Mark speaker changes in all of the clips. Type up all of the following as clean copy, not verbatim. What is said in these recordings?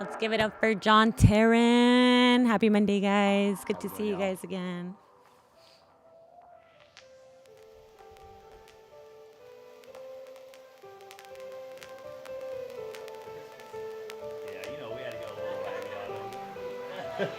Speaker 1: Let's give it up for Jon Tarin. Happy Monday, guys. Good to see you guys again.
Speaker 2: Yeah, you know, we had to go a little wacky on them.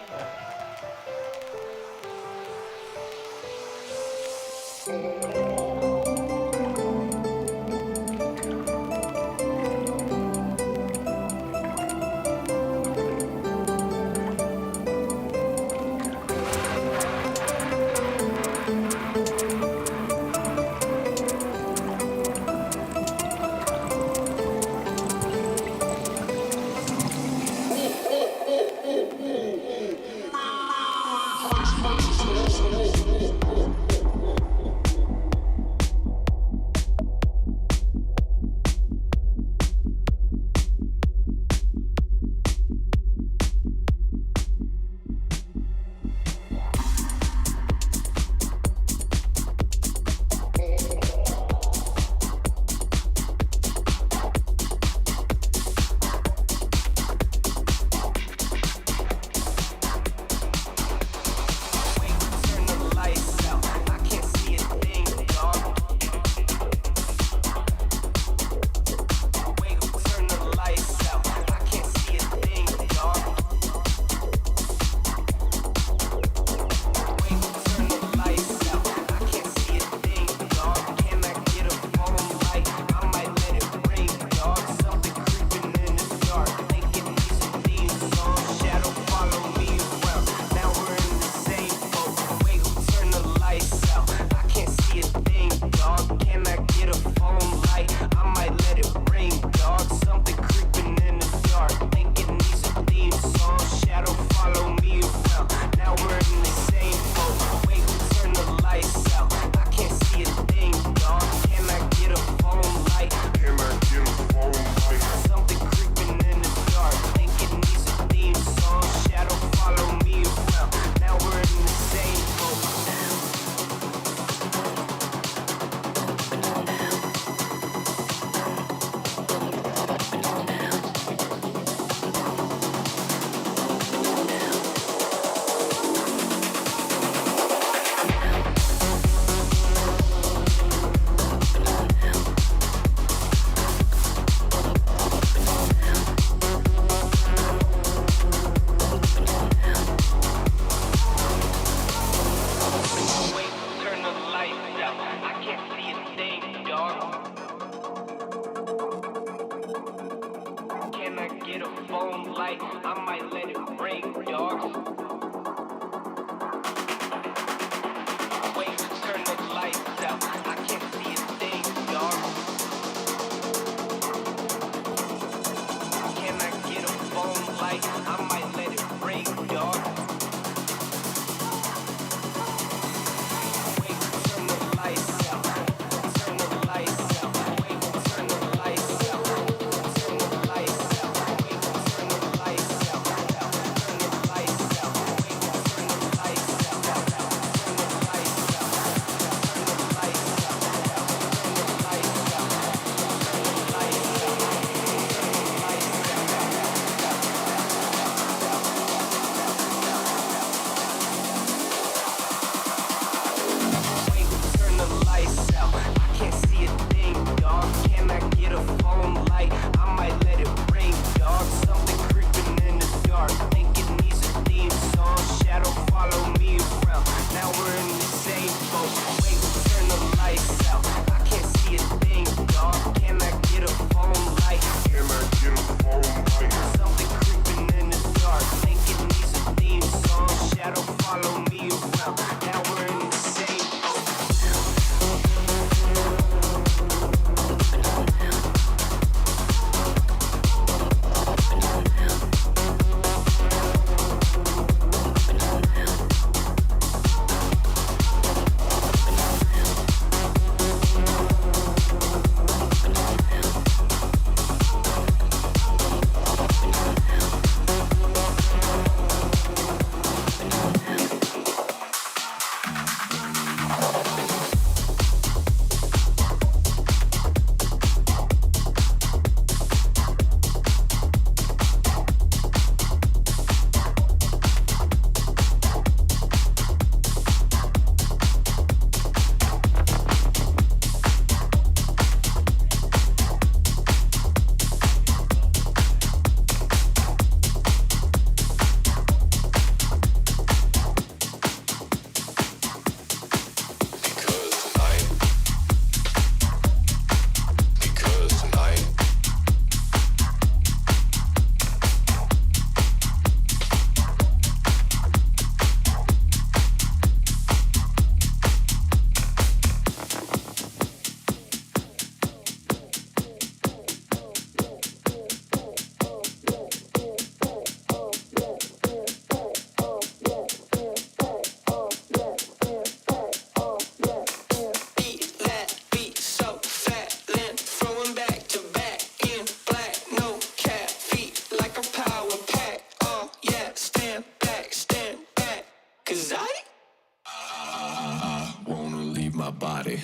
Speaker 3: my body.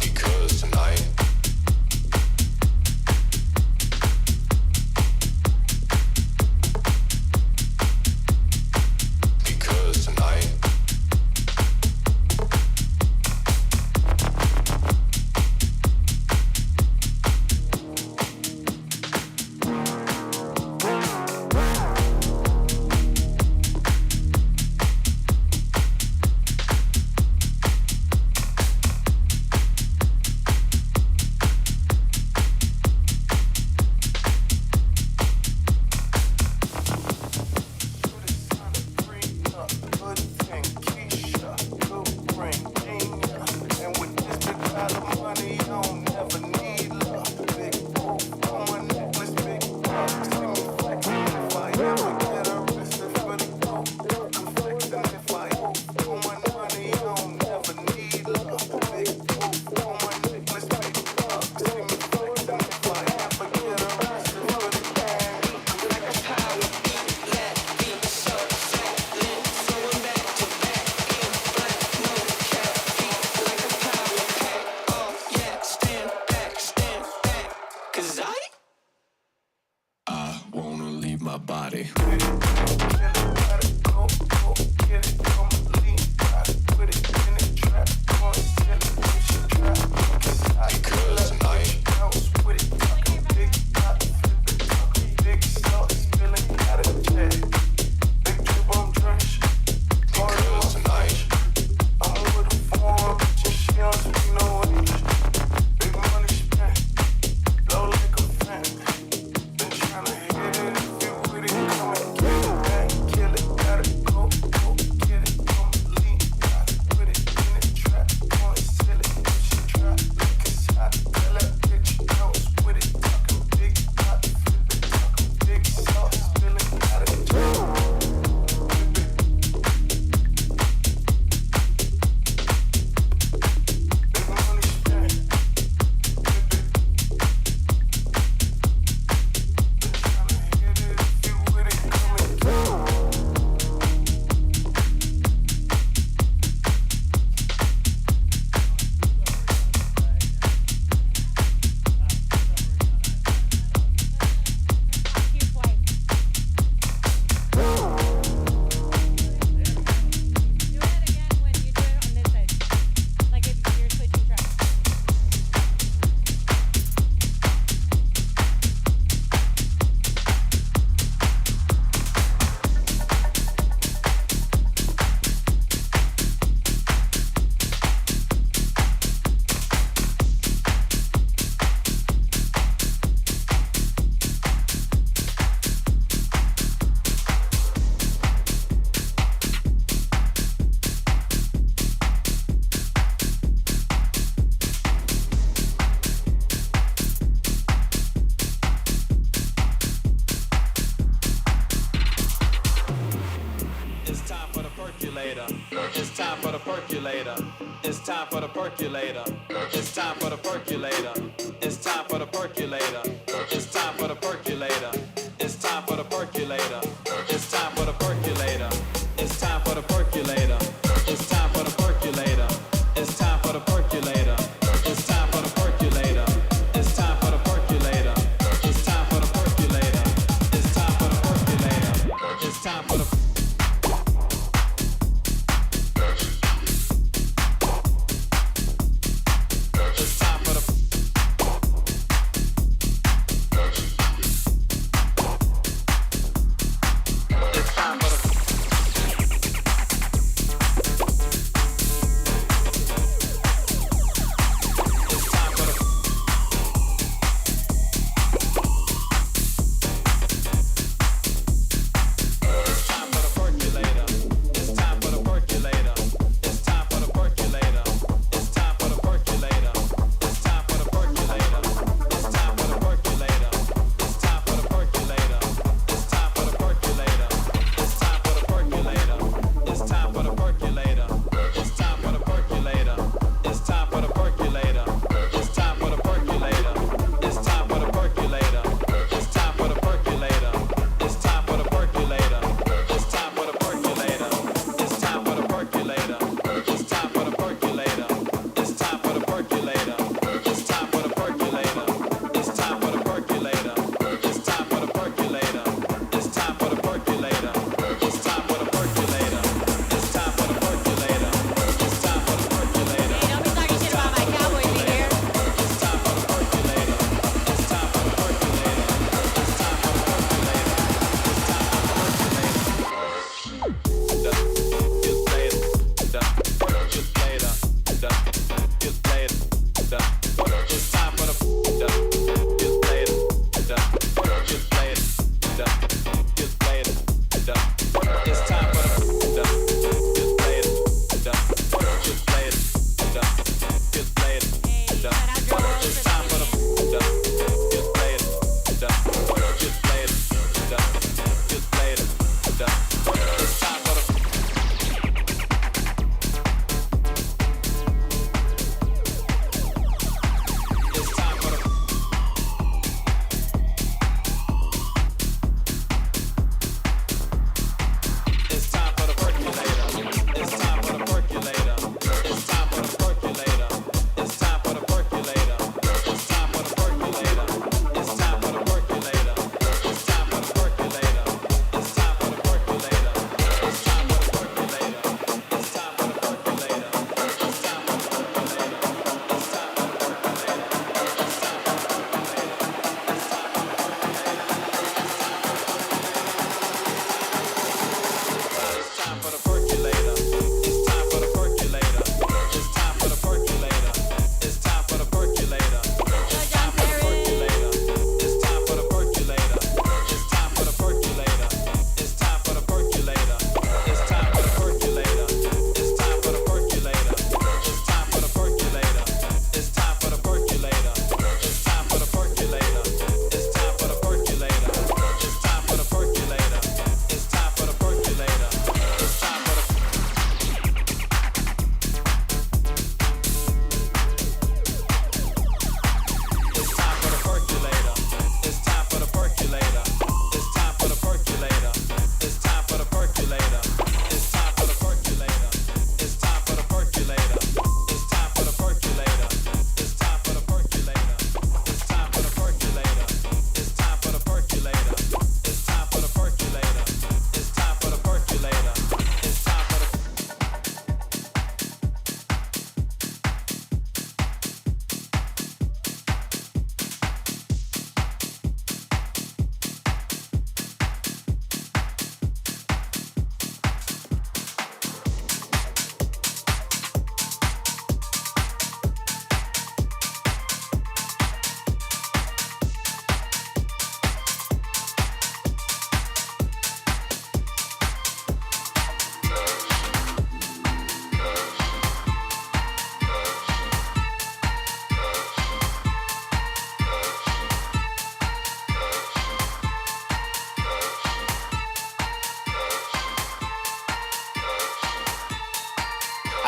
Speaker 3: Because tonight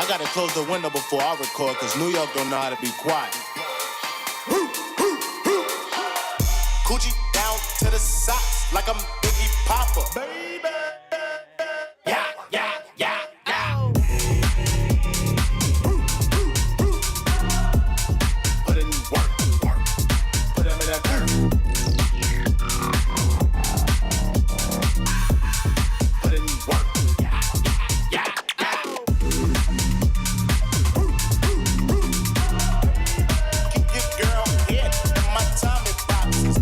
Speaker 4: gotta close the window before I record, cause New York don't know how to be quiet. Coochie down to the socks like I'm Biggie Papa. Baby. Yeah, yeah, yeah, yeah. Put in work, work. Put them in that dirt. Put in work. Yeah, yeah, yeah, yeah. Keep your girl head in my Tommy boxes.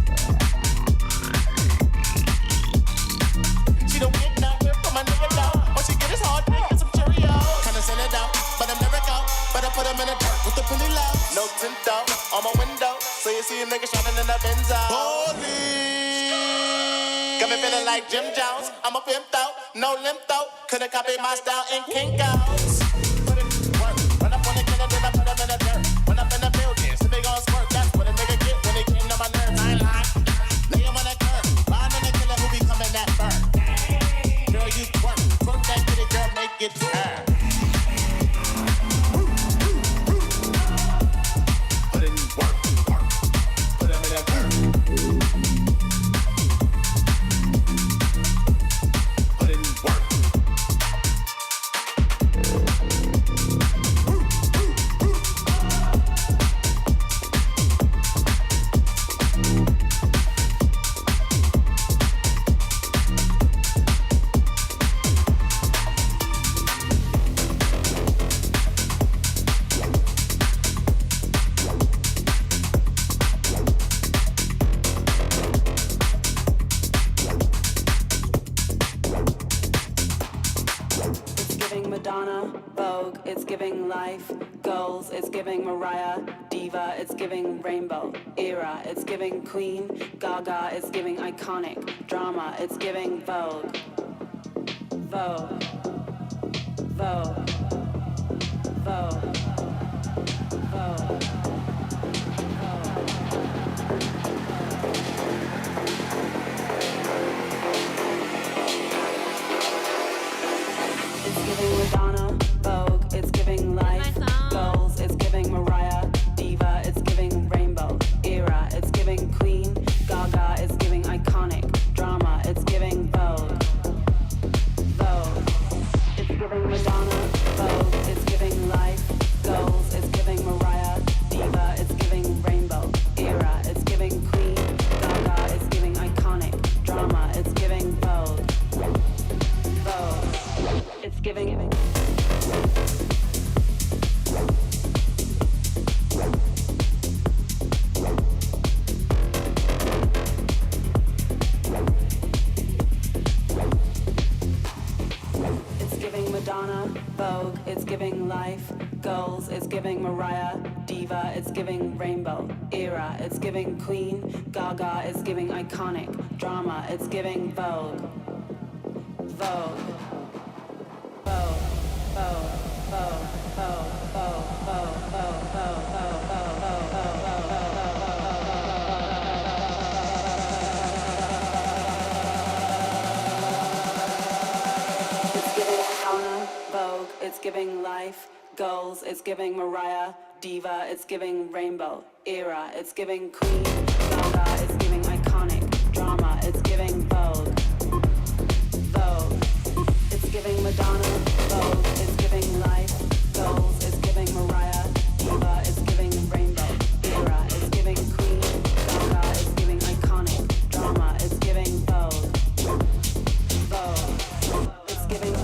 Speaker 4: She don't get nothing from my nigga dog. All she get is hard dick and some Cheerios. Kinda send it out, but I'm never go. Better put them in the dirt with the penny low. No tint out on my window, so you see a nigga shining in the Benzo. Police got me feeling like Jim Jones. I'm a pimp though, no limp though. Couldn't copy my style in Kinko's. Put it work, run up on the killer, then I put him in the dirt. Run up in the building, so they gon' squirt. That's what a nigga get when he came to my nerves. I ain't lying. Lay him on the curb, ride on the killer who be coming that bird. Girl, you twerk, twerk that kitty, girl, make it turn. Put in work, work. Put him in that dirt. Put in work.
Speaker 5: It's giving Madonna, Vogue, it's giving life, goals, it's giving Mariah, diva, it's giving rainbow, era, it's giving Queen, Gaga, it's giving iconic, drama, it's giving Vogue, Vogue, Vogue, Vogue, Vogue. It's giving Madonna, Vogue, it's giving life, goals, it's giving Mariah, diva, it's giving rainbow, era, it's giving Queen, Gaga, it's giving iconic, drama, it's giving Vogue, Vogue. It's giving Madonna, Vogue, it's giving life, goals, it's giving Mariah, diva, it's giving rainbow, era, it's giving Queen, Gaga, it's giving iconic, drama, it's giving Vogue, Vogue. It's giving. It's giving Madonna, Vogue, it's giving life, goals, it's giving Mariah, diva, it's giving rainbow, era, it's giving Queen, Gaga, it's giving iconic, drama, it's giving Vogue, Vogue. It's giving life, goals, it's giving Mariah, diva, it's giving rainbow, era, it's giving Queen, Gaga, it's giving iconic, drama, it's giving Vogue, Vogue. It's giving Madonna, Vogue, it's giving life, goals, it's giving Mariah, diva, it's giving rainbow, era, it's giving Queen, Gaga, it's giving iconic, drama, it's giving Vogue, Vogue. It's giving.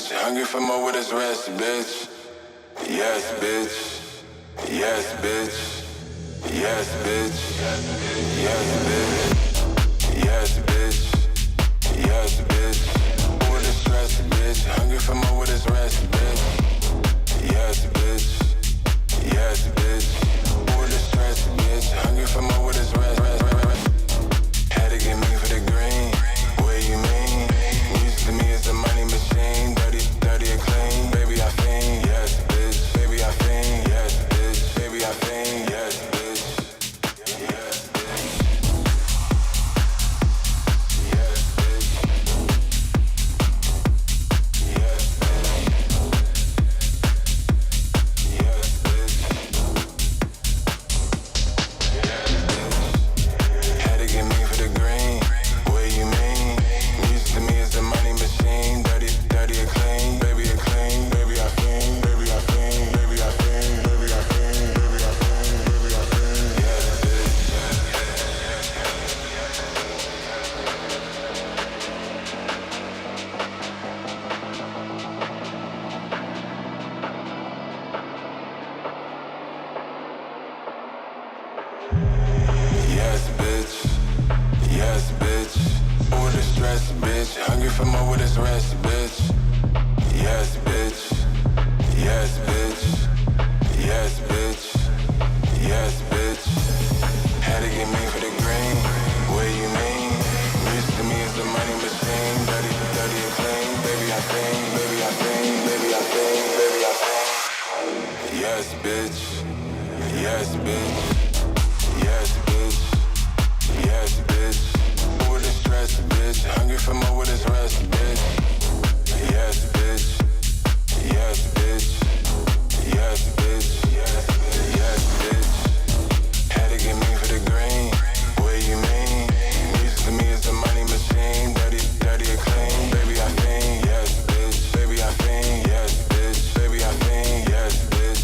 Speaker 3: Hungry for more with his rest, bitch. Yes, bitch. Yes, bitch. Yes, bitch. Yes, bitch. Yes, bitch. Yes, bitch. With the stress, bitch. Hungry for more with this rest, bitch. Yes, bitch. Yes, bitch. With the stress, bitch. Hungry for more with this rest. Had to get me for the green. What you mean? Music to me is a money machine. Dirty, dirty and clean. Baby, I fiend. Yes, bitch. Baby, I fiend. Yes, bitch. Baby, I fiend. Yes, bitch. Yes, bitch. Yes, bitch. Yes, bitch. Yes, bitch. Had to get me for the green. What you mean? Music to me is a money machine. Dirty, dirty and clean. Baby, a clean. Baby, I fiend. Baby, I fiend. Baby, I fiend. Baby, I fiend. Baby, I fiend. Baby, I fiend. Yes, bitch. Yes, bitch. Yes, bitch. With the stress, bitch. Hungry for more with this rest, bitch. Yes, bitch. Yes, bitch. Yes, bitch. Yes, bitch. Had to get me for the green. What you mean? Music to me is a money machine. Dirty, dirty and clean. Baby, I fiend. Baby, I fiend. Baby, I fiend. Baby, I fiend. Yes, bitch. Yes, bitch. Yes, bitch. Yes, bitch. With the stress, bitch. Hungry for more with this rest, bitch. Yes, bitch. Yes, bitch. Yes, bitch. Yes, bitch. Yes, bitch. Had to get me for the green. What you mean? Music to me is a money machine. Dirty, dirty and clean. Baby, I fiend. Yes, bitch. Baby, I fiend. Yes, bitch. Baby, I fiend. Yes, bitch.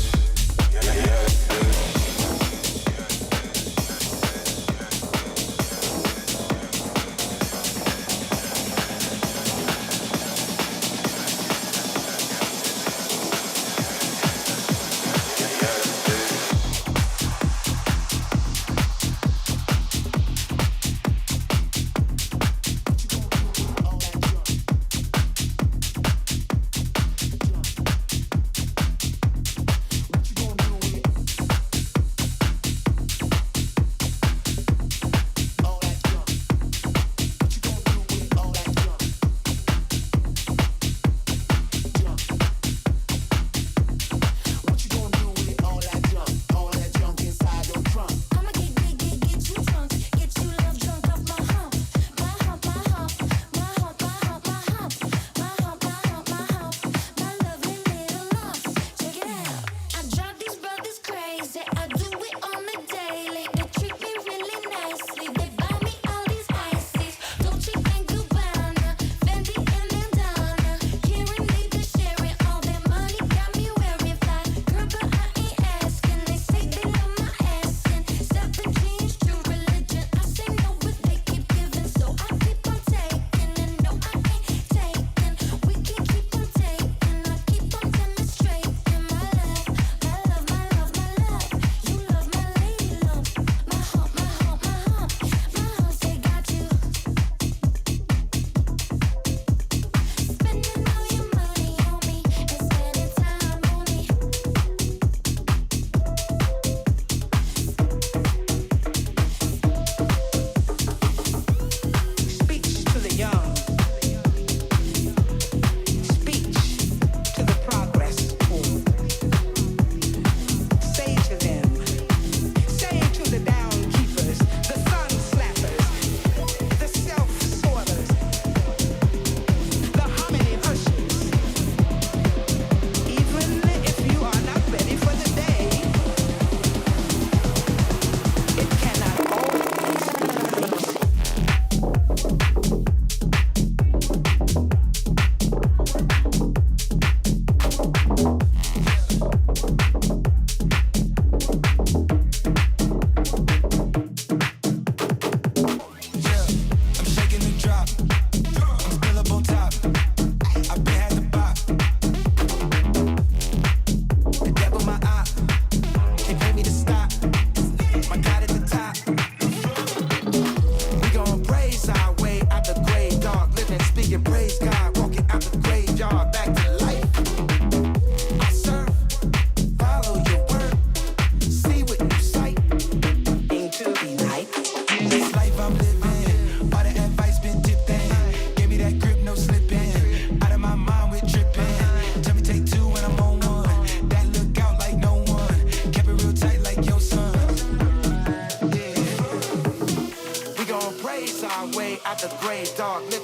Speaker 3: Yes, bitch.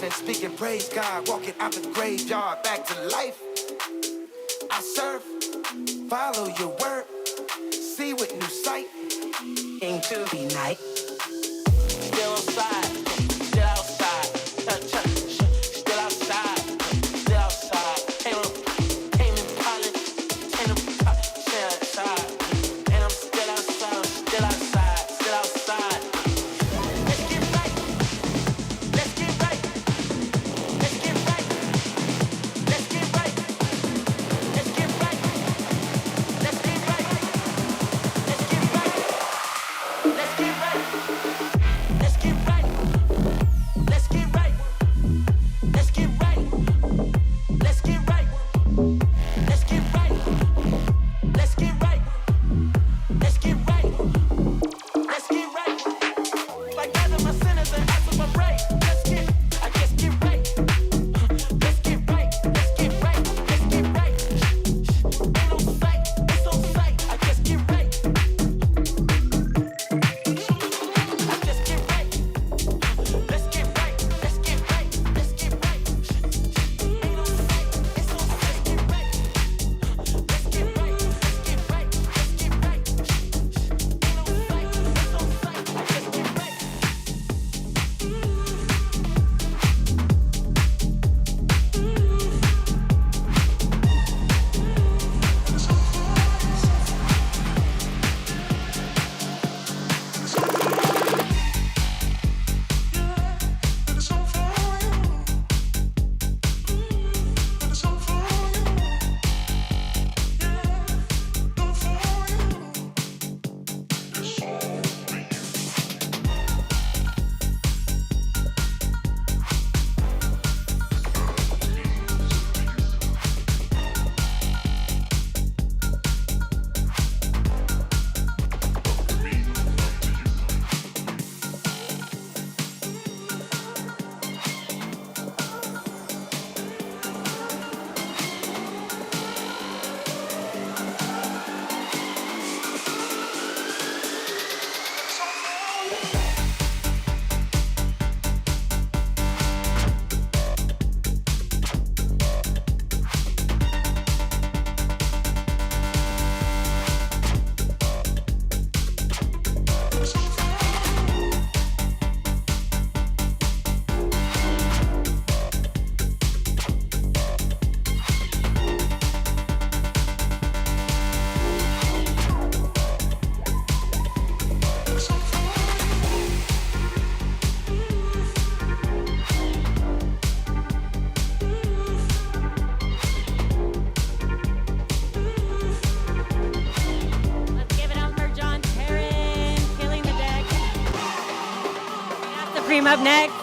Speaker 6: Morning speaking, praise God, walking out the graveyard, back to life. I serve, follow your word, see with new sight, into the night. Still outside, still outside, still outside, still outside. Ain't no pilot, ain't no pilot, still outside. And I'm still outside, still outside, still outside. Let's get right, let's get right, let's get right, let's get right, let's get right, let's get right, let's get right, let's get right. Let's get right. Let's get right. Let's get right. Let's get right. Let's get right. Let's get right. Let's get right. Let's get right. If I gather my sinners and ask them for right. I just get right. Let's get right. Let's get right. Let's get right. Ain't no sight. It's on sight. I just get right. I just get right. Let's get right. Let's get right. Let's get right. Ain't no sight. It's on sight. Let's get right. Let's get right. Let's get right. Let's get right. Ain't no sight. It's on sight. I just get right.
Speaker 1: Let's give it up for Jon Tarin, killing the deck. We got Supreme up next.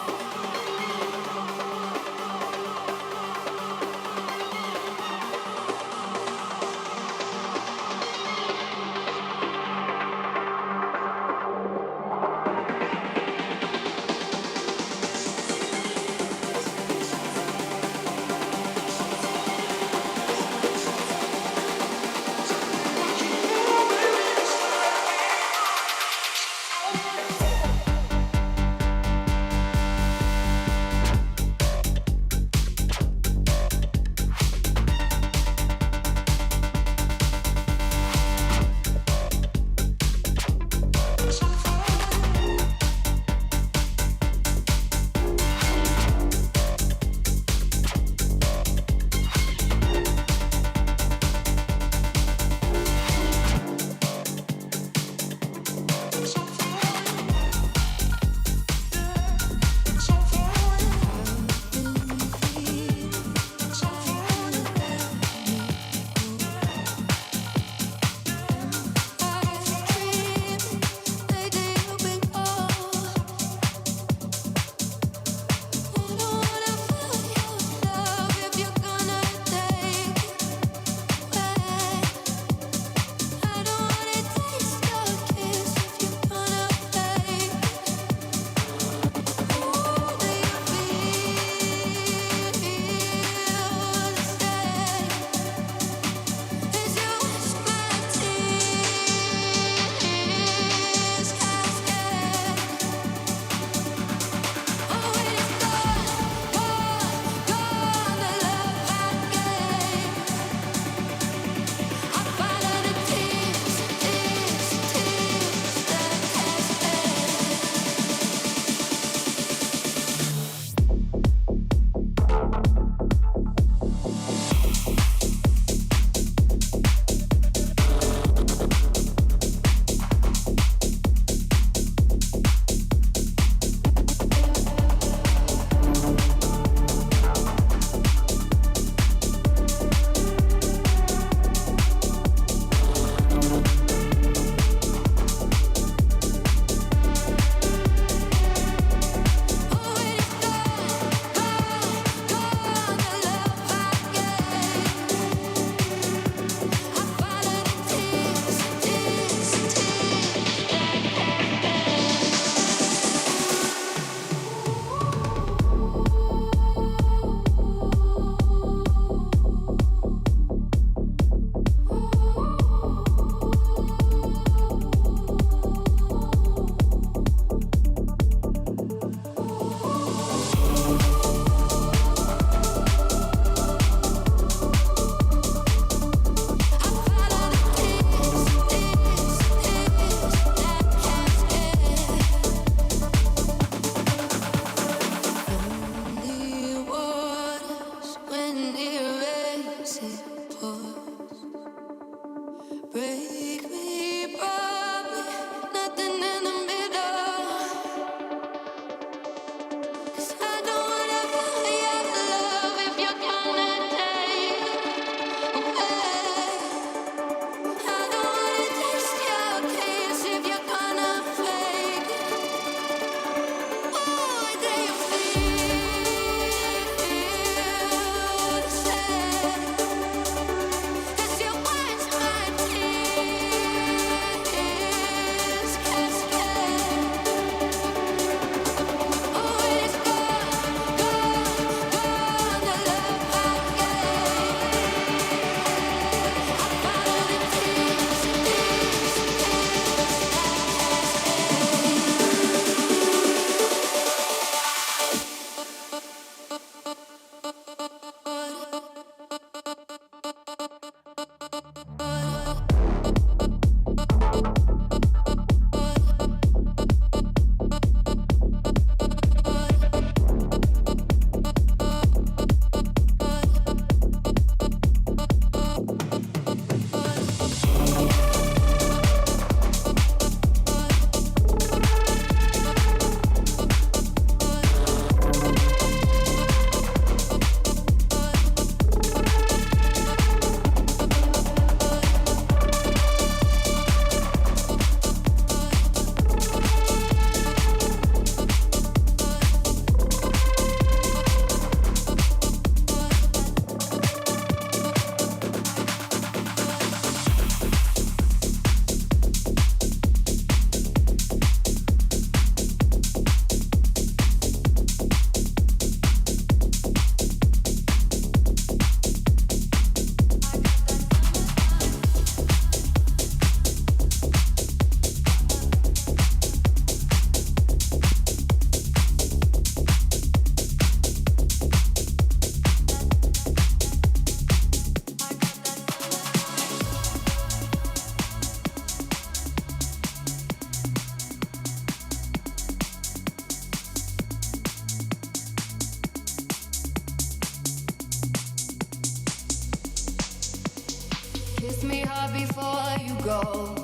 Speaker 7: Kiss me hard before you go.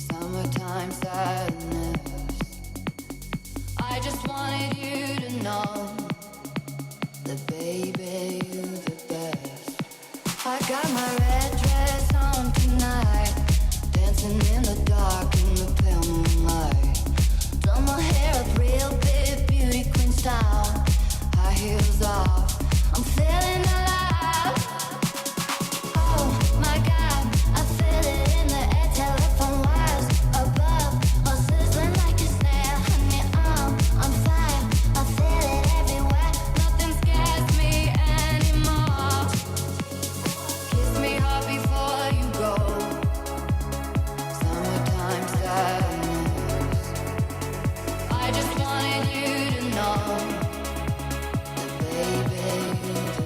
Speaker 7: Summertime sadness. I just wanted you to know that baby, you're the best. I got my red dress on tonight, dancing in the dark in the pale moonlight. Done my hair up real big, beauty queen style. High heels off, I'm feeling alive. Oh my God, I feel it in the air, telephone wires above, all sizzling like a snare. Honey, I'm fine, I feel it everywhere. Nothing scares me anymore. Kiss me hard before you go. Summertime sadness. I just wanted you to know that baby, you're the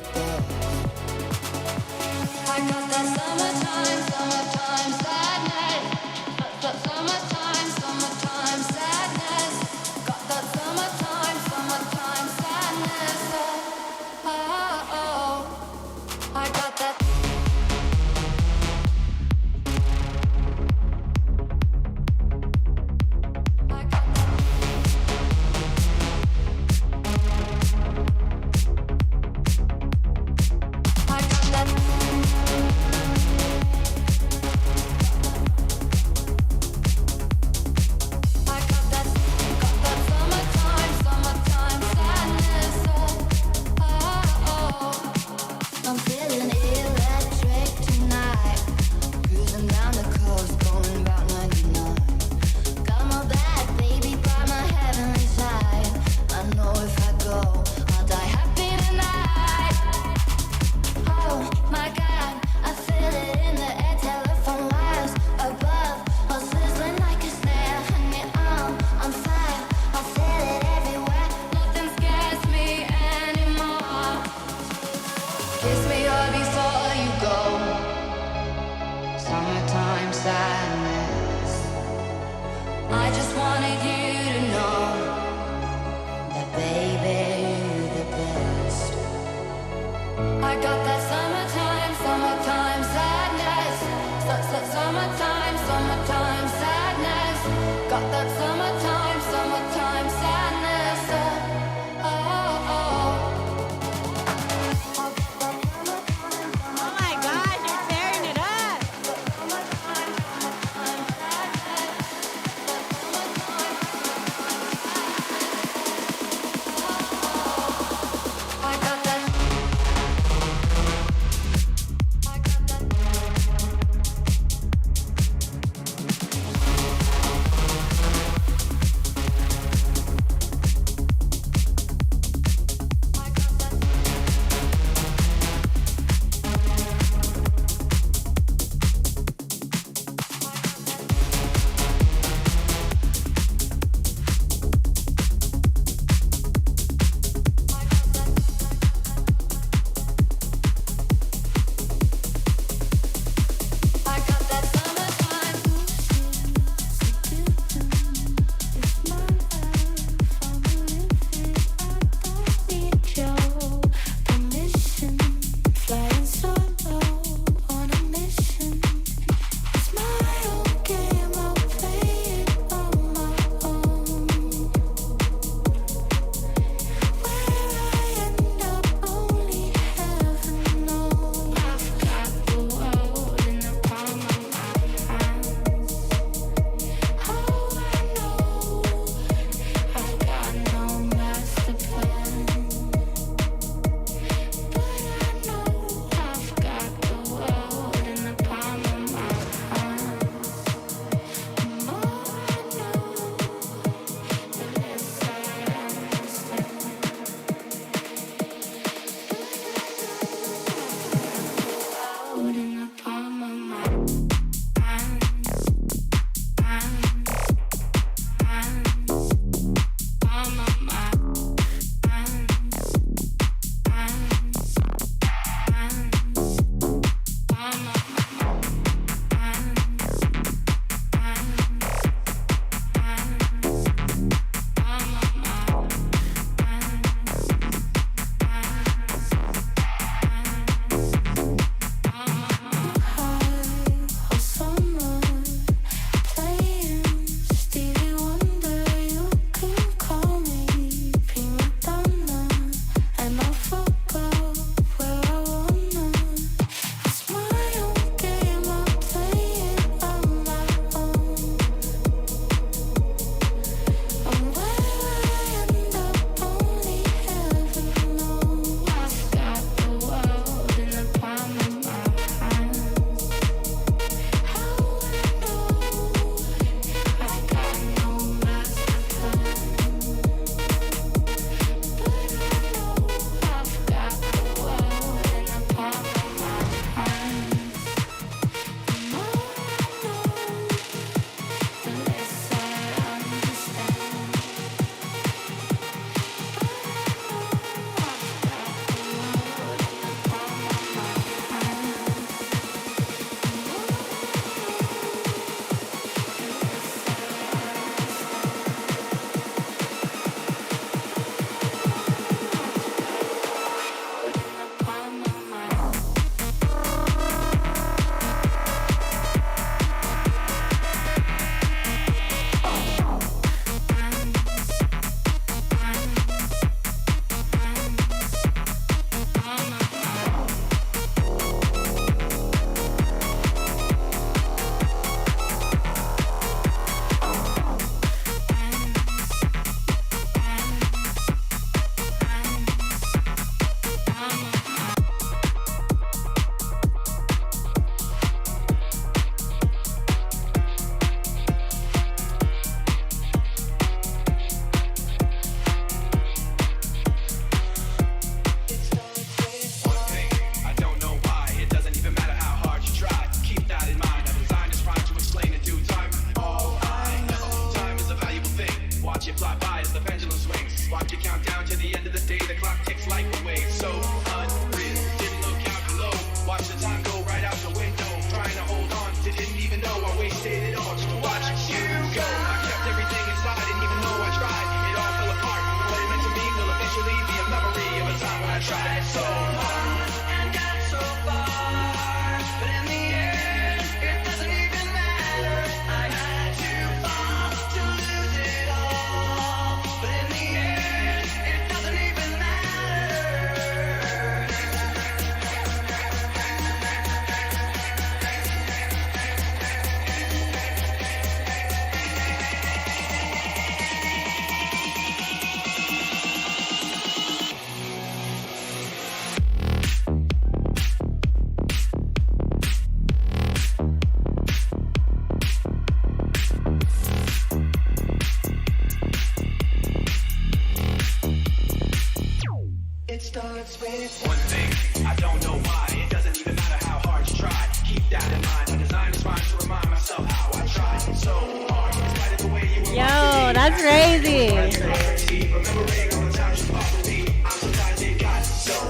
Speaker 1: crazy.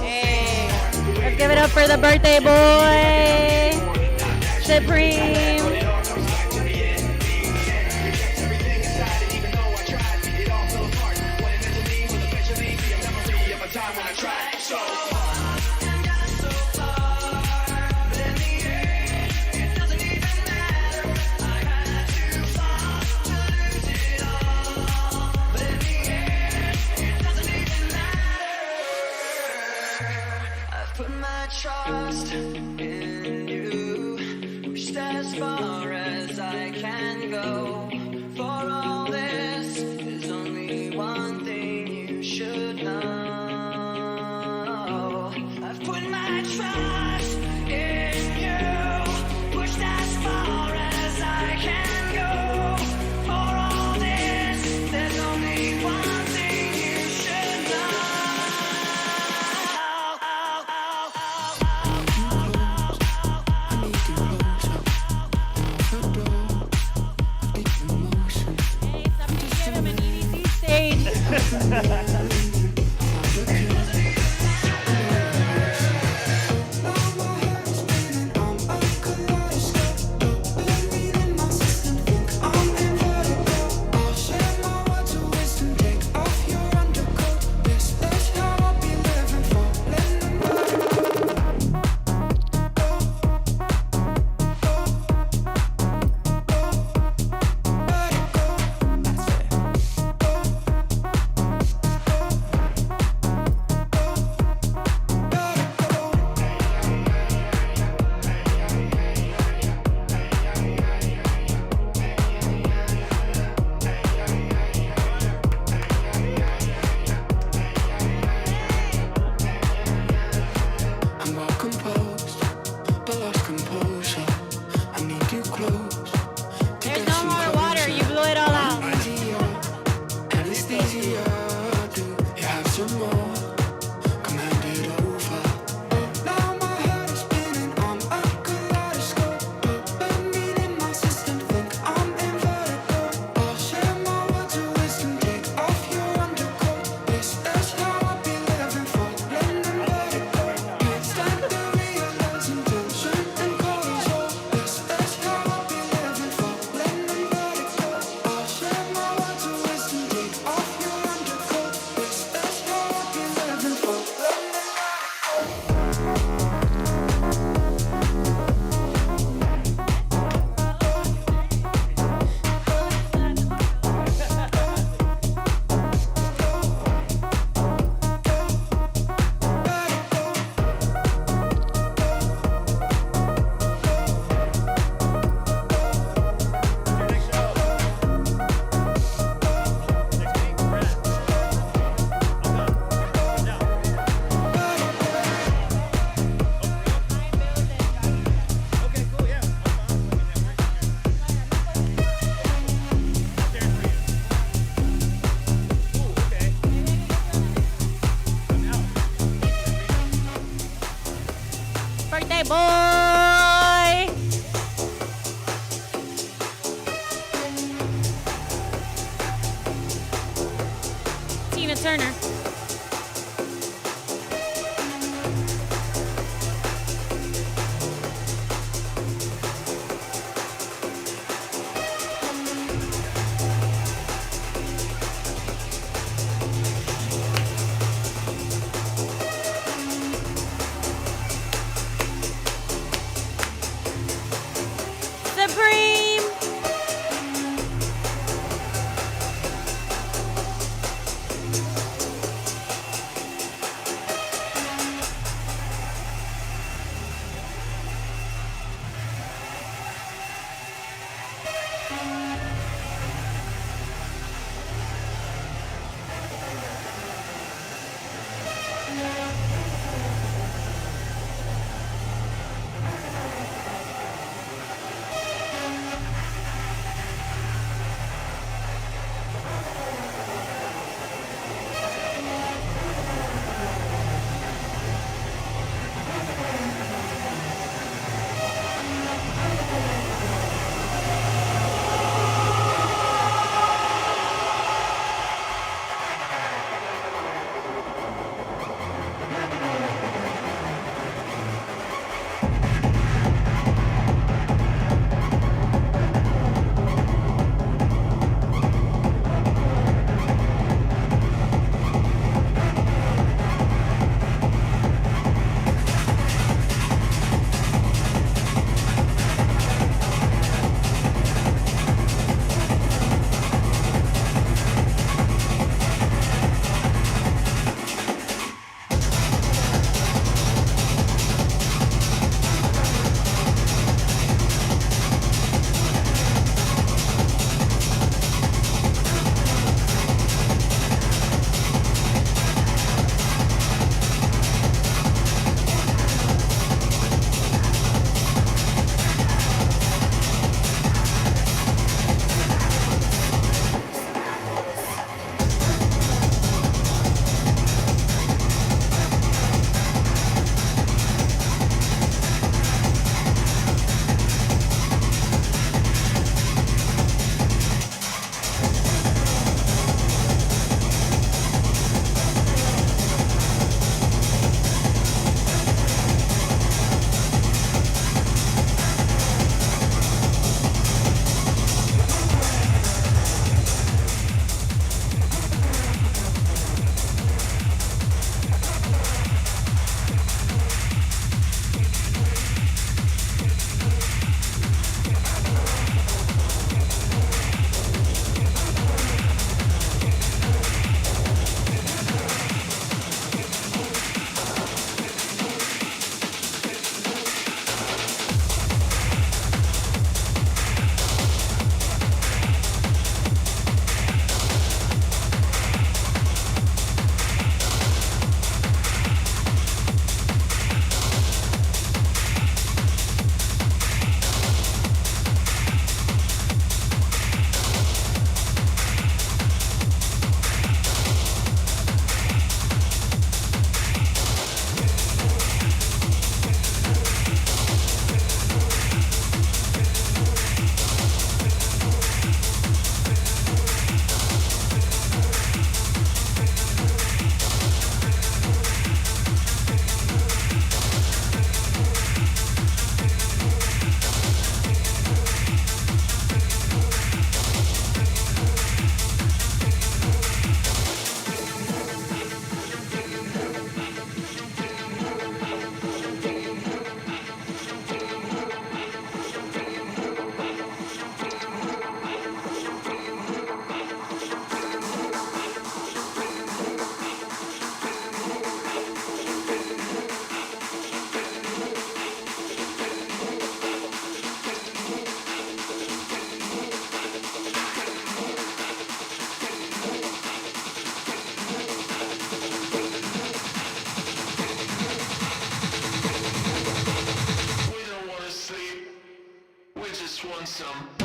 Speaker 1: Hey, let's give it up for the birthday boy, Supreme.
Speaker 8: Trust in you, pushed as far as I can go. For all this, there's only one thing you should know. I've put my trust in you, pushed as far as I can go. For all this, there's only one thing you should know.
Speaker 1: Hey, somebody give him an EDC stage.
Speaker 6: I'm all composed, but lost composure. I need you close.
Speaker 1: There's no more water. You blew it all out.
Speaker 6: Anesthesia, do you have some more? Come hand it over. Now my head is spinning, I'm a kaleidoscope. Dopamine in my system, think I'm invertible. I'll share my words of wisdom, take off your undercoat. This is how I'll be living for, blending vertigo. Can't stand the realizing tension and cortisol. This is how I'll be living for, blending vertigo. I'll share my words of wisdom, take off your undercoat. This is how I'll be living for, blending vertigo.
Speaker 1: Birthday boy. Tina Turner. Supreme.
Speaker 3: bitch want some.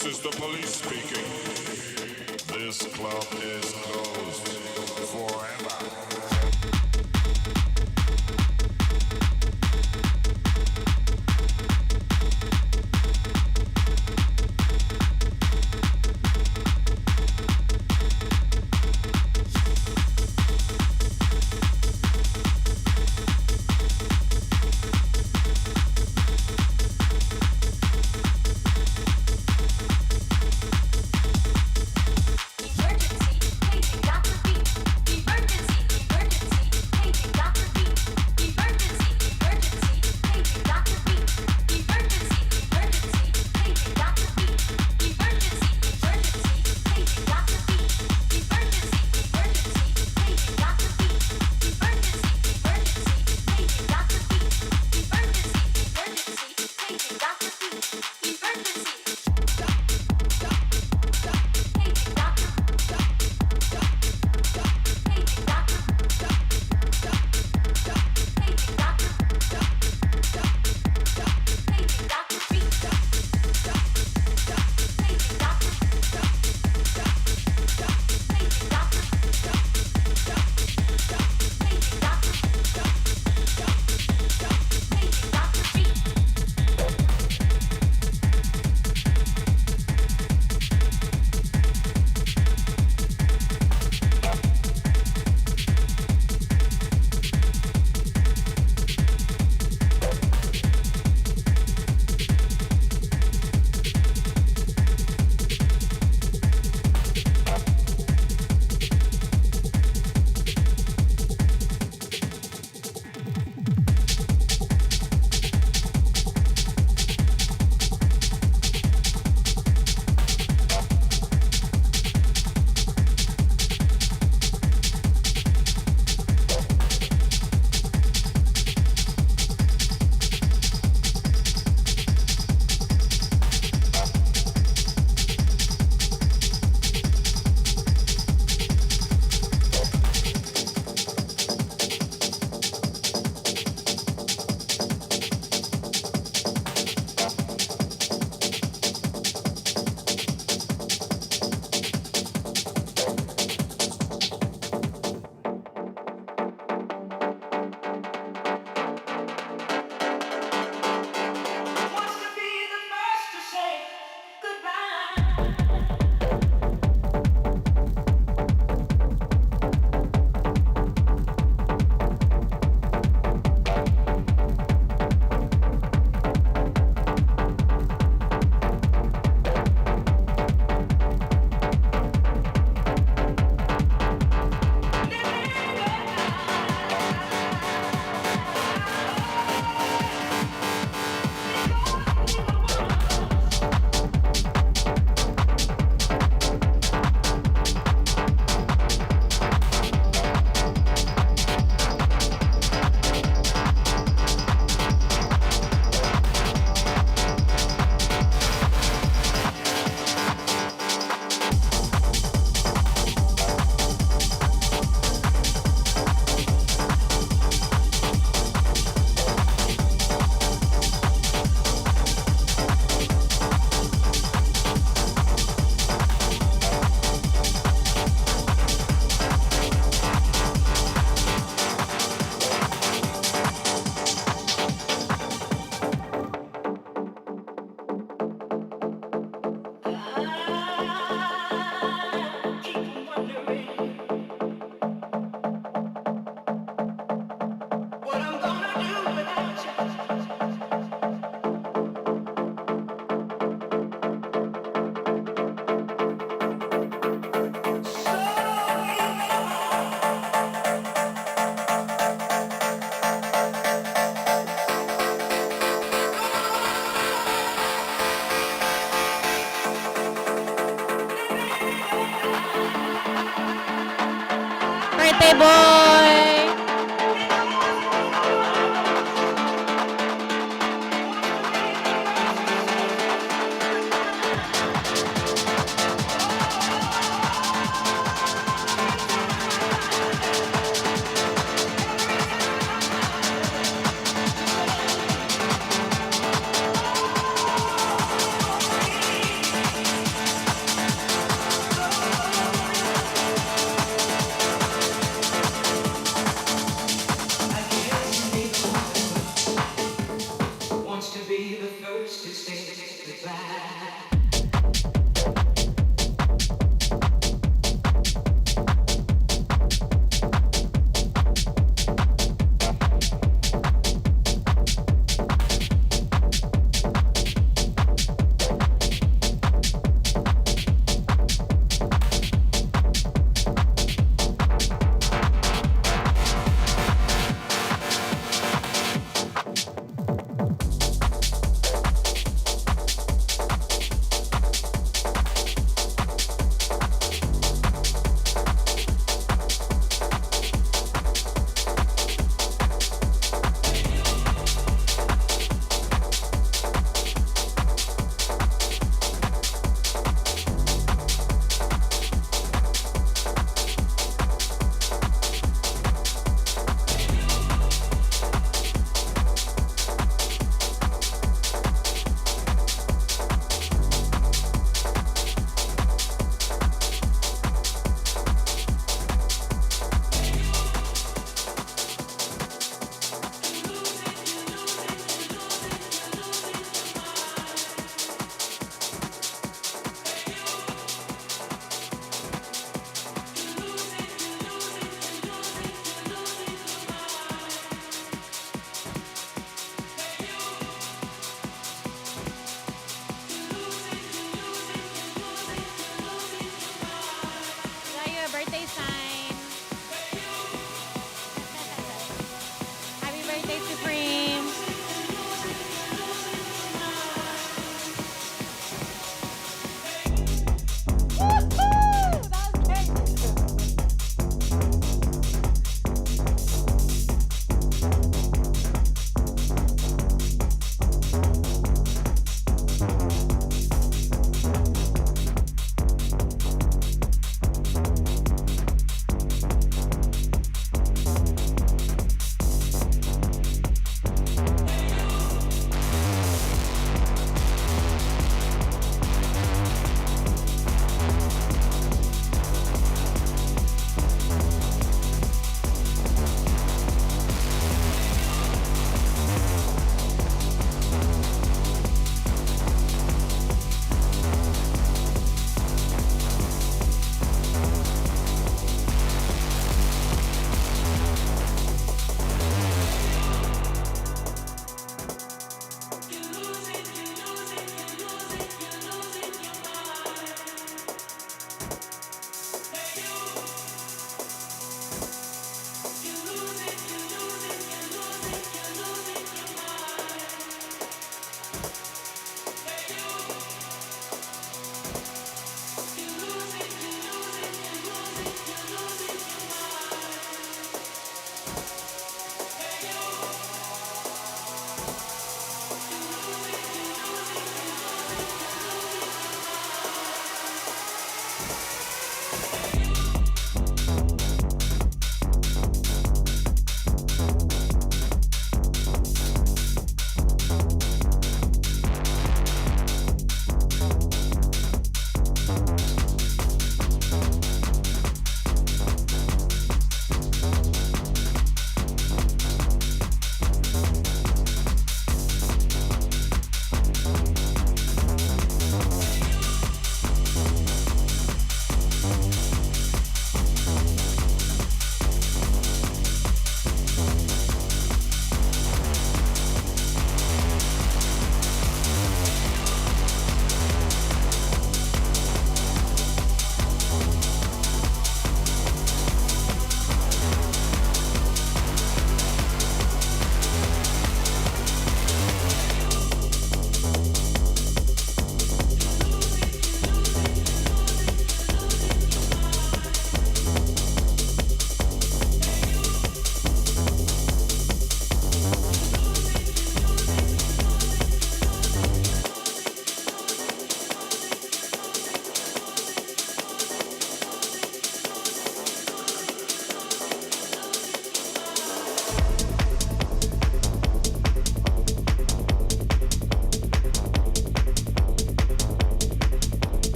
Speaker 9: This is the police speaking. This club is closed forever.
Speaker 1: Birthday boy!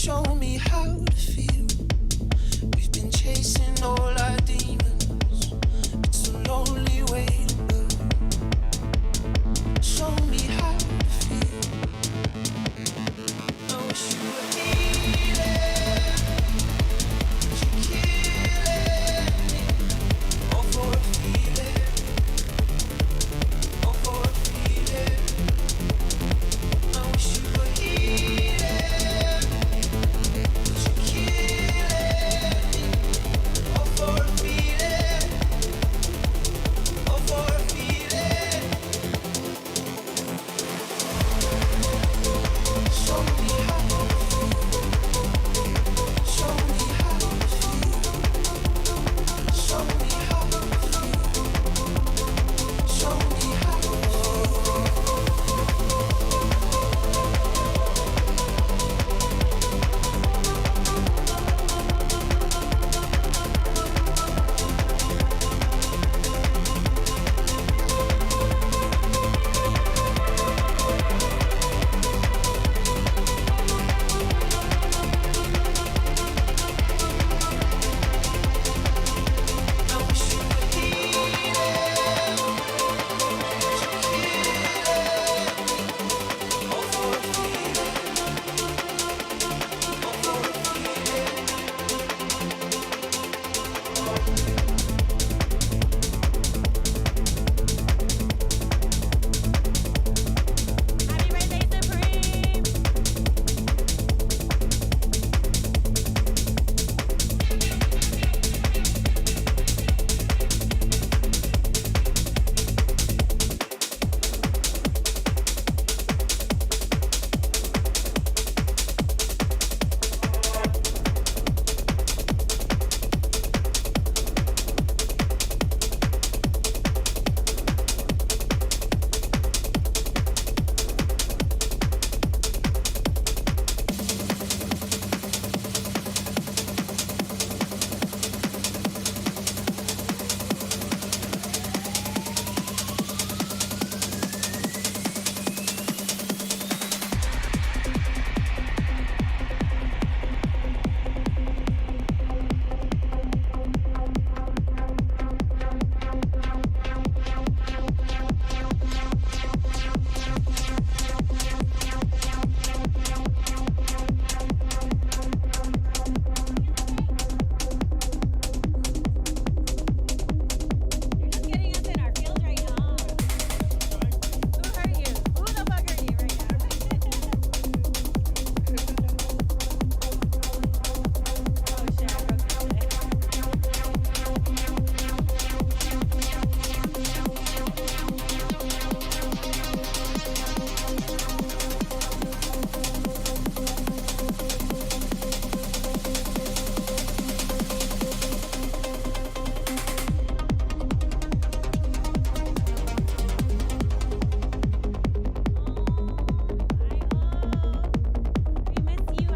Speaker 6: Show me how to feel. We've been chasing all our demons. It's a lonely way to go. Show me how to feel. I wish you were healing, but you're killing me. All for a feeling, all for a feeling. I wish you were healing, but you're killing me. All for a feeling, all for a feeling. Show me how to feel. Show me how to feel. Show me how to feel. Show me how to I wish you were healing, but you're killing me. All for a feeling, all for a feeling.
Speaker 1: Happy birthday, Supreme! You're just getting us in our feels right now. Who hurt you? Who the fuck hurt you right now? Oh shit, I broke this shit. We miss you,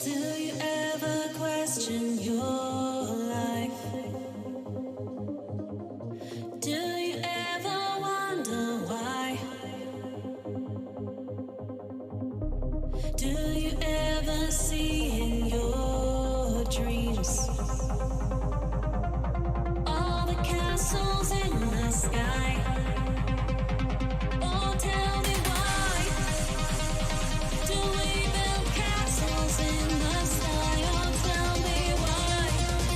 Speaker 7: Do you ever question your life? Do you ever wonder why? Do you ever see in your dreams all the castles in the sky? Oh, tell me why do we build castles in the sky? Oh, tell me why.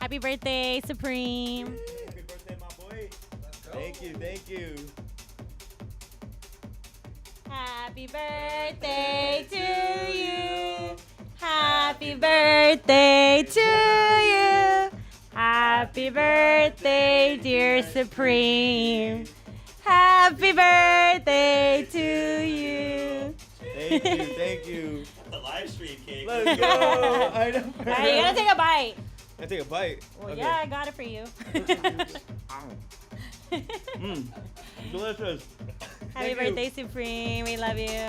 Speaker 1: Happy birthday, Supreme.
Speaker 2: Happy birthday, my boy. Thank you, thank you.
Speaker 1: Happy birthday to you. Happy birthday to you. Happy birthday, dear Supreme. Happy birthday to you.
Speaker 2: Thank you.
Speaker 10: The live stream cake.
Speaker 2: Let's go. I know.
Speaker 1: All right, you gotta take a bite.
Speaker 2: I take a bite.
Speaker 1: Well,
Speaker 2: Okay.
Speaker 1: yeah, I got it for you.
Speaker 2: Delicious.
Speaker 1: Happy
Speaker 2: Thank you.
Speaker 1: birthday, Supreme. We love you.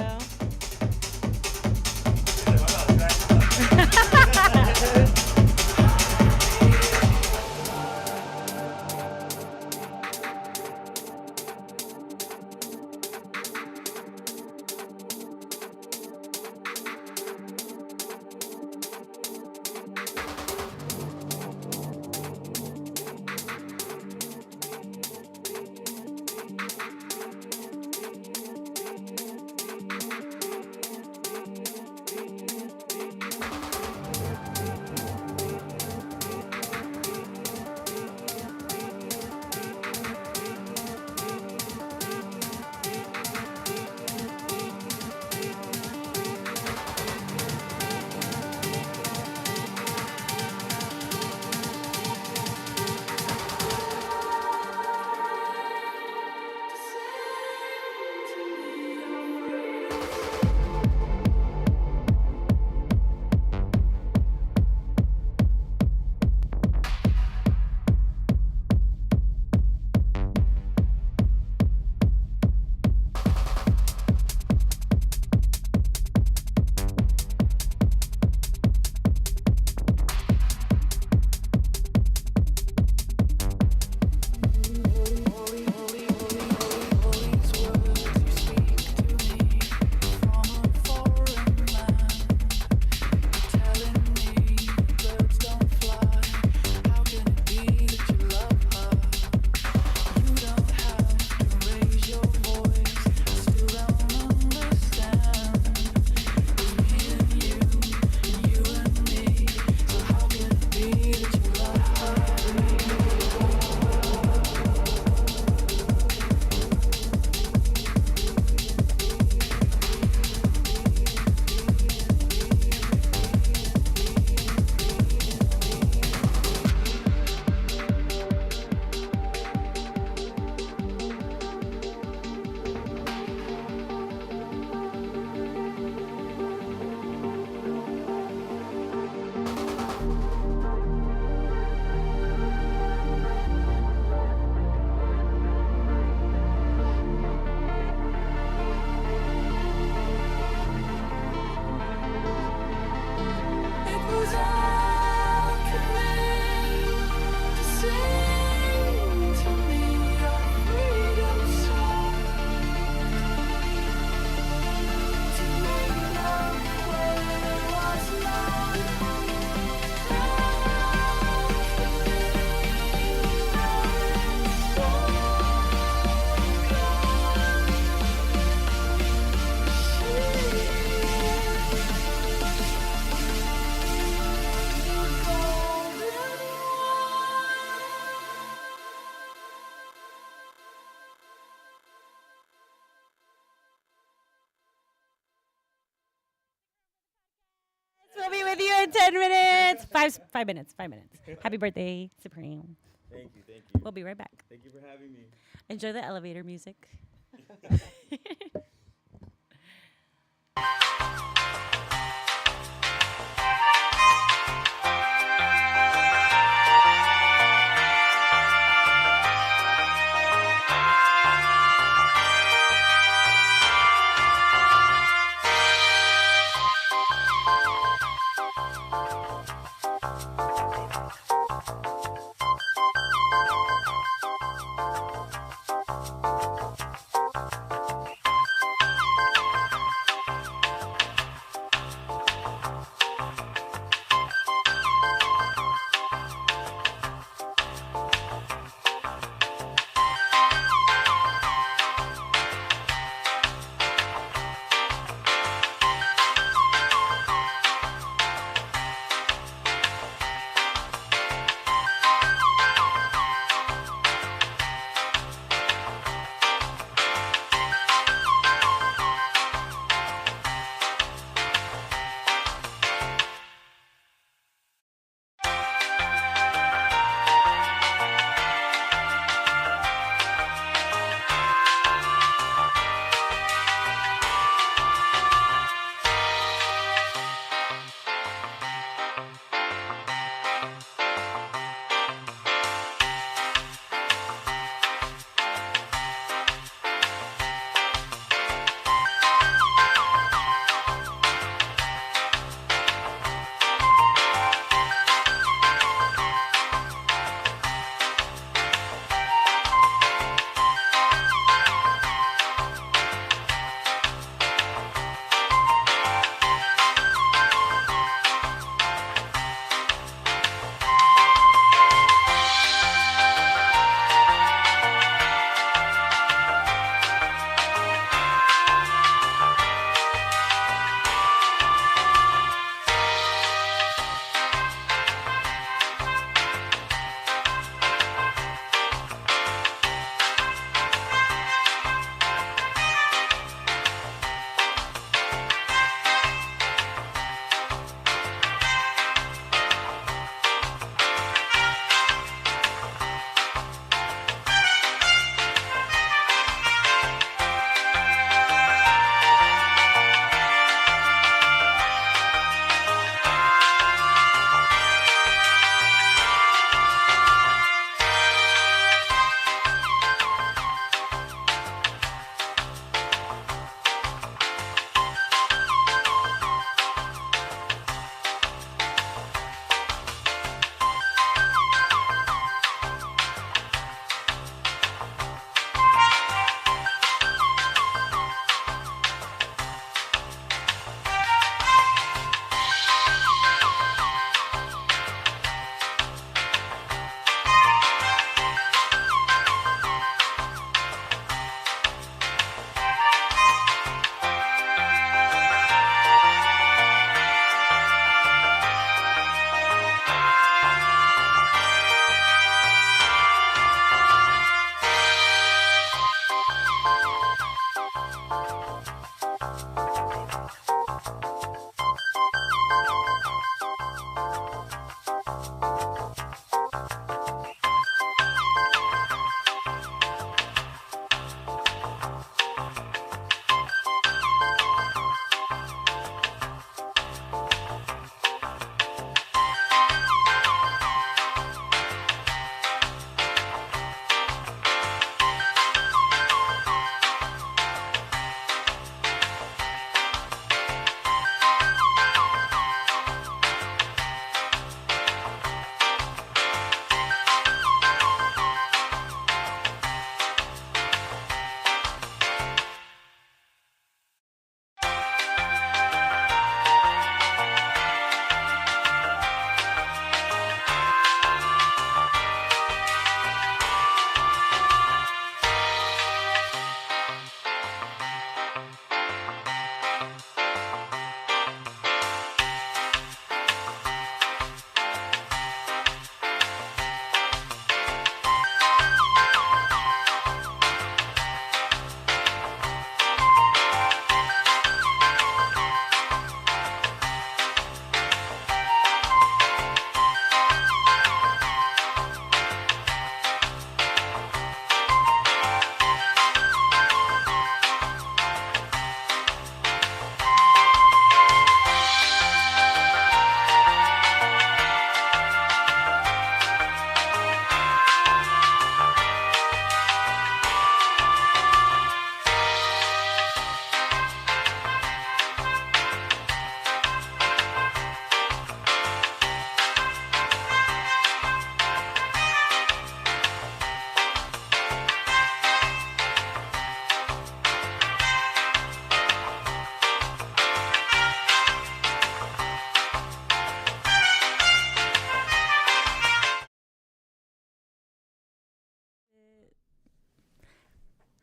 Speaker 1: We'll be with you in 10 minutes. Five minutes. Happy birthday, Supreme.
Speaker 2: Thank you, thank you.
Speaker 1: We'll be right back.
Speaker 2: Thank you for having me.
Speaker 1: Enjoy the elevator music.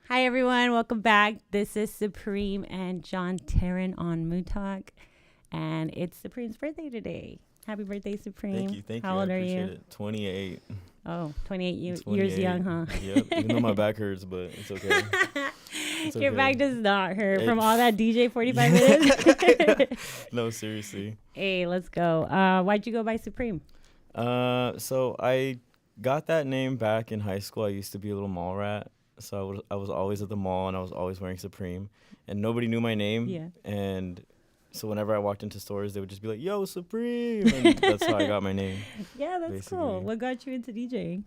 Speaker 1: Hi, everyone. Welcome back. This is Supreme and Jon Tarin on Mood Talk. And it's Supreme's birthday today. Happy birthday, Supreme.
Speaker 10: Thank you.
Speaker 1: How old
Speaker 10: I
Speaker 1: are
Speaker 10: appreciate
Speaker 1: you?
Speaker 10: it. 28.
Speaker 1: Oh, 28, years
Speaker 10: 28.
Speaker 1: young, huh?
Speaker 10: Yep. Even though my back hurts, but it's okay. It's
Speaker 1: Your
Speaker 10: okay.
Speaker 1: back does not hurt from all that DJ 45 minutes.
Speaker 10: No, seriously.
Speaker 1: Hey, let's go. Why'd you go by Supreme?
Speaker 10: So I got that name back in high school. I used to be a little mall rat. So I was always at the mall, and I was always wearing Supreme. And nobody knew my name.
Speaker 1: Yeah.
Speaker 10: And so whenever I walked into stores, they would just be like, "Yo, Supreme," and that's how I got my name.
Speaker 1: Yeah, that's
Speaker 10: basically.
Speaker 1: cool. What got you into DJing?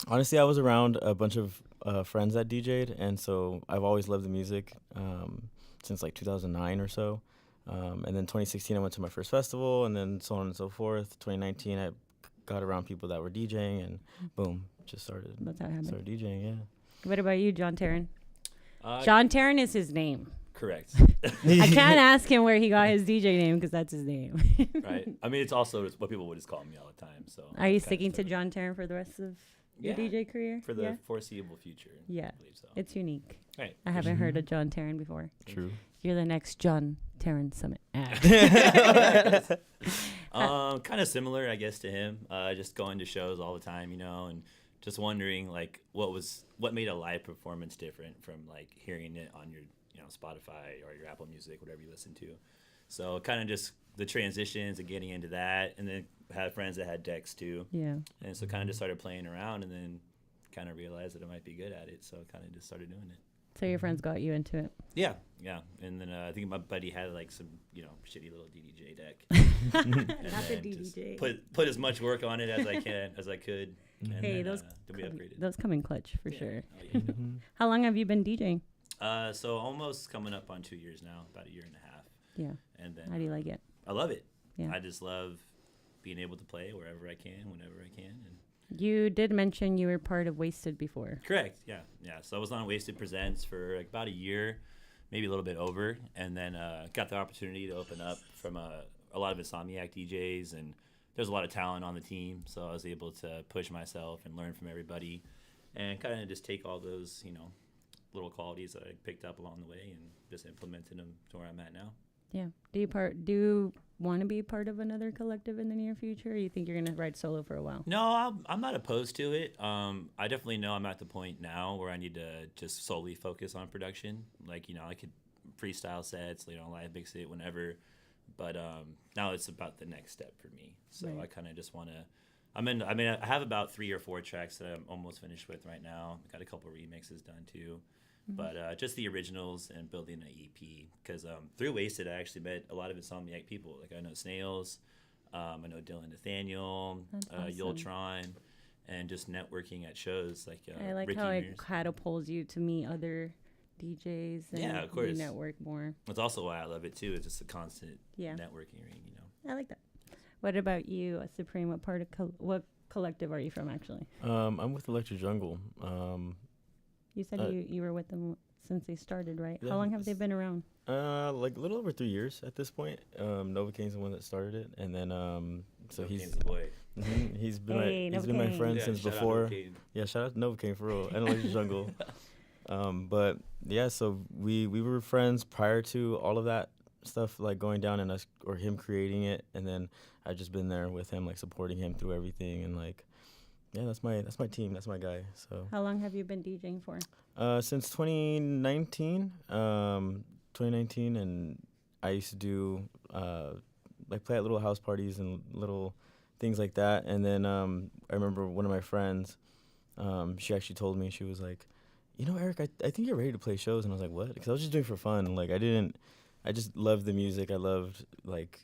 Speaker 10: Honestly, I was around a bunch of friends that DJ'd, and so I've always loved the music since like 2009 or so. And then 2016, I went to my first festival, and then so on and so forth. 2019, I got around people that were DJing, and boom, just started.
Speaker 1: That's how it happened.
Speaker 10: Started DJing, yeah.
Speaker 1: What about you, Jon Tarin? Jon Tarin is his name.
Speaker 2: Correct.
Speaker 1: I can't ask him where he got his DJ name because that's his name.
Speaker 2: Right. I mean, it's also what people would just call me all the time. So.
Speaker 1: Are you sticking to Jon Tarin for the rest of your DJ career?
Speaker 2: For the foreseeable future.
Speaker 1: Yeah.
Speaker 2: I believe so.
Speaker 1: It's unique.
Speaker 2: Right.
Speaker 1: I haven't heard of Jon Tarin before.
Speaker 10: True.
Speaker 1: You're the next Jon Tarin Summit.
Speaker 2: Kind of similar, I guess, to him. Just going to shows all the time, and just wondering like what made a live performance different from like hearing it on your Spotify or your Apple Music, whatever you listen to. So kind of just the transitions and getting into that, and then had friends that had decks too.
Speaker 1: Yeah.
Speaker 2: And so kind of just started playing around, and then kind of realized that I might be good at it. So kind of just started doing it.
Speaker 1: So your friends got you into it.
Speaker 2: Yeah. And then I think my buddy had like some, shitty little DDJ deck.
Speaker 1: Not the DDJ.
Speaker 2: Put as much work on it as I could. And
Speaker 1: Hey,
Speaker 2: then,
Speaker 1: those
Speaker 2: then we upgraded.
Speaker 1: those come in clutch for sure.
Speaker 2: Oh, yeah.
Speaker 1: How long have you been DJing?
Speaker 2: So almost coming up on 2 years now, about a year and a half.
Speaker 1: Yeah.
Speaker 2: And then
Speaker 1: How do you like it?
Speaker 2: I love it.
Speaker 1: Yeah.
Speaker 2: I just love being able to play wherever I can, whenever I can. And
Speaker 1: You did mention you were part of Wasted before.
Speaker 2: correct. Yeah. So I was on Wasted Presents for like about a year, maybe a little bit over, and then got the opportunity to open up from a lot of Insomniac DJs, and there's a lot of talent on the team, so I was able to push myself and learn from everybody, and kind of just take all those little qualities that I picked up along the way and just implemented them to where I'm at now.
Speaker 1: Yeah. Do you want to be part of another collective in the near future, or you think you're going to ride solo for a while?
Speaker 2: No, I'm not opposed to it. I definitely know I'm at the point now where I need to just solely focus on production. Like, I could freestyle sets, live mix it whenever. But now it's about the next step for me. So
Speaker 1: Right.
Speaker 2: I kind of just want to. I have about 3 or 4 tracks that I'm almost finished with right now. I got a couple remixes done too. But just the originals and building an EP. Because through Wasted, I actually met a lot of Insomniac people. Like I know Snails, I know Dylan Nathaniel,
Speaker 1: That's awesome.
Speaker 2: Yultron, and just networking at shows like
Speaker 1: I like
Speaker 2: Ricky
Speaker 1: how it
Speaker 2: Mears.
Speaker 1: catapults you to meet other DJs and
Speaker 2: Yeah, of course.
Speaker 1: you network more.
Speaker 2: That's also why I love it too. It's just a constant
Speaker 1: Yeah.
Speaker 2: networking ring.
Speaker 1: I like that. What about you, Supreme? What part of what collective are you from, actually?
Speaker 10: I'm with Electric Jungle.
Speaker 1: You said you were with them since they started, right?
Speaker 10: Yeah,
Speaker 1: How long have they been around?
Speaker 10: Like a little over 3 years at this point. Novocaine's the one that started it, and then so
Speaker 2: Novocaine
Speaker 10: he's
Speaker 2: the boy.
Speaker 10: he's been
Speaker 1: Hey,
Speaker 10: he's been my
Speaker 1: Novocaine.
Speaker 10: friend
Speaker 2: Yeah,
Speaker 10: since
Speaker 2: shout out
Speaker 10: before.
Speaker 2: Novocaine.
Speaker 10: Yeah, shout out to Novocaine for real, and Electric Jungle. But yeah, so we were friends prior to all of that stuff like going down and us or him creating it, and then I've just been there with him, like supporting him through everything, and like yeah, that's my team, that's my guy. So
Speaker 1: How long have you been DJing for?
Speaker 10: since 2019, and I used to do like play at little house parties and little things like that. And then I remember one of my friends, she actually told me, she was like, Eric, I think you're ready to play shows. And I was like, what? Because I was just doing it for fun. Like I just loved the music. I loved like,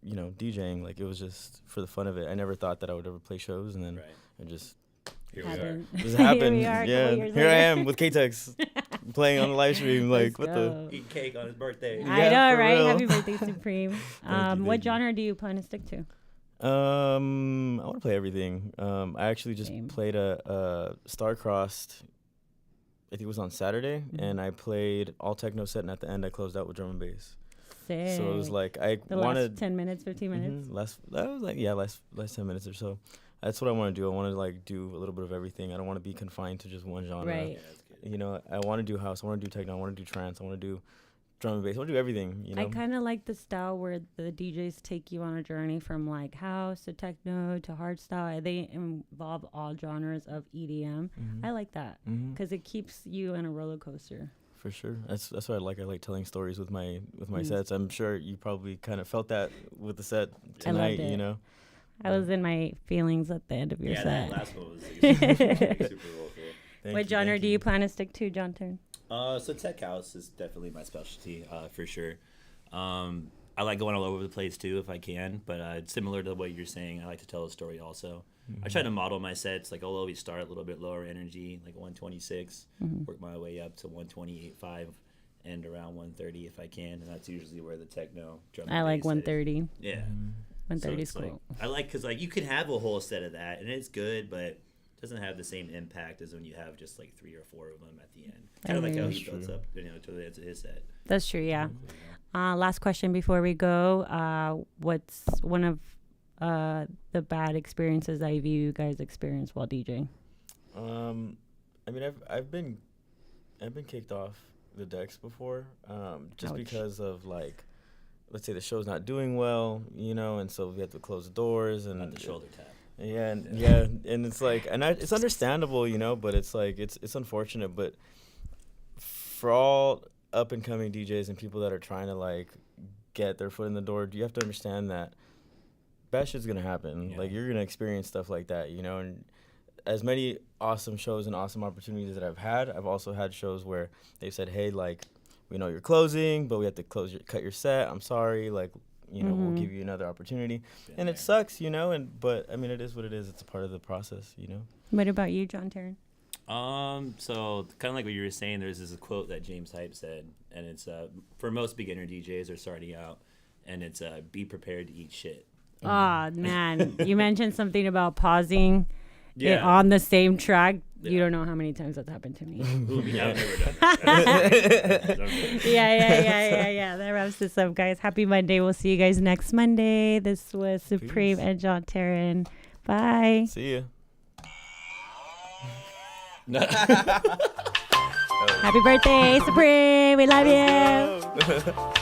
Speaker 10: DJing. Like it was just for the fun of it. I never thought that I would ever play shows. And then
Speaker 2: Right.
Speaker 10: it just
Speaker 2: Here we are.
Speaker 1: Happened.
Speaker 10: just happened.
Speaker 1: Here we are, a
Speaker 10: Yeah,
Speaker 1: couple years
Speaker 10: here I
Speaker 1: later.
Speaker 10: am with Kaytexs playing on the live stream. Like
Speaker 1: Let's
Speaker 10: what
Speaker 1: go.
Speaker 2: Eating cake on his birthday.
Speaker 1: I
Speaker 10: Yeah,
Speaker 1: know,
Speaker 10: for
Speaker 1: right?
Speaker 10: real.
Speaker 1: Happy birthday, Supreme.
Speaker 10: you,
Speaker 1: What
Speaker 10: thank you.
Speaker 1: genre do you plan to stick to?
Speaker 10: I want to play everything. I actually just
Speaker 1: Same.
Speaker 10: played a Star-Crossed, I think it was on Saturday, and I played all techno set, and at the end I closed out with drum and bass.
Speaker 1: Sick.
Speaker 10: So it was like I
Speaker 1: the
Speaker 10: wanted
Speaker 1: last 10 minutes, 15 minutes.
Speaker 10: last 10 minutes or so. that's what I want to do. I want to like do a little bit of everything. I don't want to be confined to just one genre.
Speaker 1: Right.
Speaker 2: Yeah, that's good.
Speaker 10: You know, I want to do house. I want to do techno. I want to do trance. I want to do drum and bass. I want to do everything. You know.
Speaker 1: I kind of like the style where the DJs take you on a journey from like house to techno to hardstyle. They involve all genres of EDM. I like that because it keeps you in a roller coaster.
Speaker 10: For sure. That's what I like. I like telling stories with my sets. I'm sure you probably kind of felt that with the set tonight. You know.
Speaker 1: I was in my feelings at the end of your set.
Speaker 2: That last one was super vocal.
Speaker 1: What genre do you plan to stick to, John Tarin?
Speaker 2: So tech house is definitely my specialty, for sure. I like going all over the place too if I can, but similar to what you're saying, I like to tell a story also. I try to model my sets, like I'll always start a little bit lower energy, like 126, work my way up to 128.5, and around 130 if I can, and that's usually where the techno drum.
Speaker 1: I like 130.
Speaker 2: Yeah.
Speaker 1: 130 is cool.
Speaker 2: Like, I like because like you can have a whole set of that, and it's good, but it doesn't have the same impact as when you have just like 3 or 4 of them at the end. Kind of like how he builds up, to his set.
Speaker 1: That's true, yeah. Last question before we go. What's one of the bad experiences that you guys experienced while DJing?
Speaker 10: I mean, I've been kicked off the decks before, just because of like, let's say the show's not doing well, you know, and so we have to close the doors and
Speaker 2: the shoulder tap.
Speaker 10: Yeah, and it's like, and it's understandable, you know, but it's like it's unfortunate, but for all up and coming DJs and people that are trying to like get their foot in the door, you have to understand that bad shit's gonna happen. Like you're gonna experience stuff like that, you know. And as many awesome shows and awesome opportunities that I've also had shows where they've said, hey, like, we know you're closing, but we have to cut your set. I'm sorry, like, you know, we'll give you another opportunity. And it sucks, you know, but I mean, it is what it is. It's a part of the process, you know.
Speaker 1: What about you, John Tarin?
Speaker 2: So kind of like what you were saying, there's this quote that James Hype said, and it's for most beginner DJs or starting out, and it's be prepared to eat shit.
Speaker 1: Oh, man. You mentioned something about pausing it on the same track. Yeah. You don't know how many times that's happened to me.
Speaker 2: Ooh, yeah, I've never done that.
Speaker 1: Yeah. That wraps this up, guys. Happy Monday. We'll see you guys next Monday. This was Supreme and John Tarin. Bye.
Speaker 10: See ya.
Speaker 1: Happy birthday, Supreme. We love you.